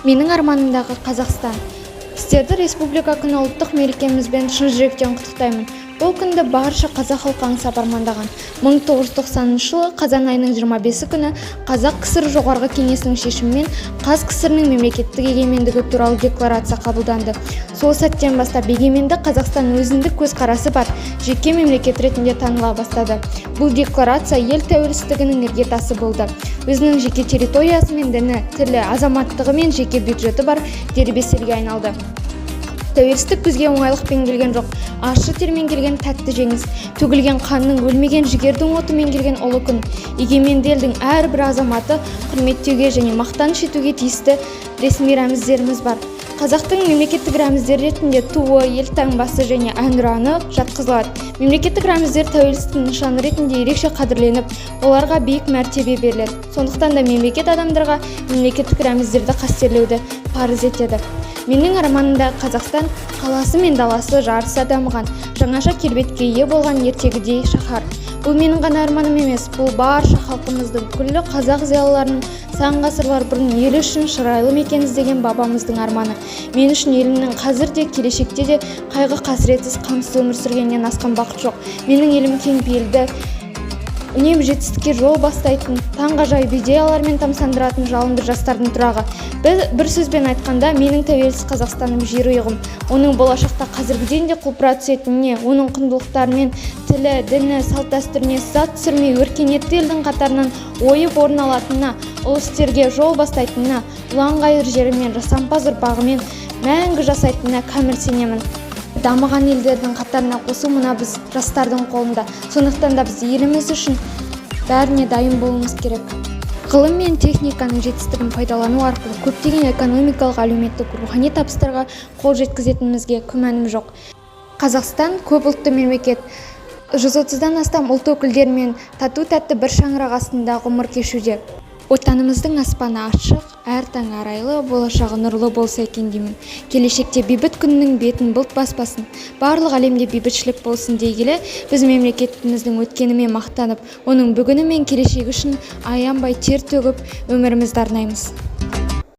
Менің арманымдағы Қазақстан. Сіздерді Республика күні ұлттық мерекемізбен шын жүректен құттықтаймын. Бұл күнді барша қазақ халқы аңсап армандаған. 1990 жылы қазан айының 25 күні Қазақ КСР жоғарғы кеңесінің шешімімен КСР-ның мемлекеттік егемендігі туралы декларация қабылданды. Сол сәттен бастап егеменді Қазақстан өзіндік көзқарасы бар жеке мемлекет ретінде таныла бастады. Бұл декларация ел тәуелсіздігінің іргетасы болды. Өзінің жеке территориясы мен діні, тілі, азаматтығы мен жеке бюджеті бар дербес елге айналды. Тәуелсіздік бізге оңайлықпен келген жоқ. Ащы термен келген тәтті жеңіс, төгілген қанның, өлмеген жігердің отымен келген ұлы күн. Егеменді елдің әрбір азаматы құрметтеуге және мақтаныш етуге тиісті ресми рәміздеріміз бар. Қазақтың мемлекеттік рәміздері ретінде туы, елтаңбасы және әнұраны жатқызылады. Мемлекеттік рәміздер тәуелсіздіктің нышаны ретінде ерекше қадірленіп, оларға биік мәртебе беріледі. Сондықтан да мемлекет адамдарға мемлекеттік рәміздерді қастерлеуді парыз етеді. Менің арманымда Қазақстан қаласы мен даласы жарыса дамыған, жаңаша келбетке ие болған ертегідей шаһар. Бұл менің ғана арманым емес, бұл барша халқымыздың, күллі қазақ зиялыларының сан ғасырлар бұрын елі үшін шырайлы мекен іздеген бабамыздың арманы. Мен үшін елімнің қазір де, келешекте де қайғы қасіретсіз, қамсыз өмір сүргеннен асқан бақыт жоқ. Менің елім кеңпейілді, үнемі жетістікке жол бастайтын, таңғажайып идеялармен тамсандыратын жалынды жастардың тұрағы. Bir сөзбен айтқанда, менің тәуелсіз Қазақстаным жер ұйығым. Оның болашақта қазіргіден де құлпыра түсетініне, оның құндылықтарымен, тілі, діні, салт-дәстүріне сызат түсірмей өркениетті елдің қатарынан ойып орын алатынына, ұлы істерге жол бастайтынына, ұлан-ғайыр жерімен, жасампаз ұрпағымен мәңгі жасайтынына кәміл сенемін. Дамыған елдердің қатарына қосу мына біз жастардың қолында. Сондықтан да біз еліміз үшін бәріне дайын болуымыз керек. Ғылым мен техниканың жетістігін пайдалану арқылы көптеген экономикалық, әлеуметтік, рухани табыстарға қол жеткізетінімізге күмәнім жоқ. Қазақстан көп ұлтты мемлекет. 130-дан астам ұлт өкілдерімен тату-тәтті бір шаңырақ астында ғұмыр кешуде. Отанымыздың аспаны ашық, әр таң арайлы, болашағы нұрлы болса екен деймін. Келешекте бейбіт күннің бетін бұлт баспасын, барлық әлемде бейбітшілік болсын дей келе, біз мемлекетіміздің өткенімен мақтанып, оның бүгіні мен келешегі үшін аянбай тер төгіп өмірімізді арнаймыз.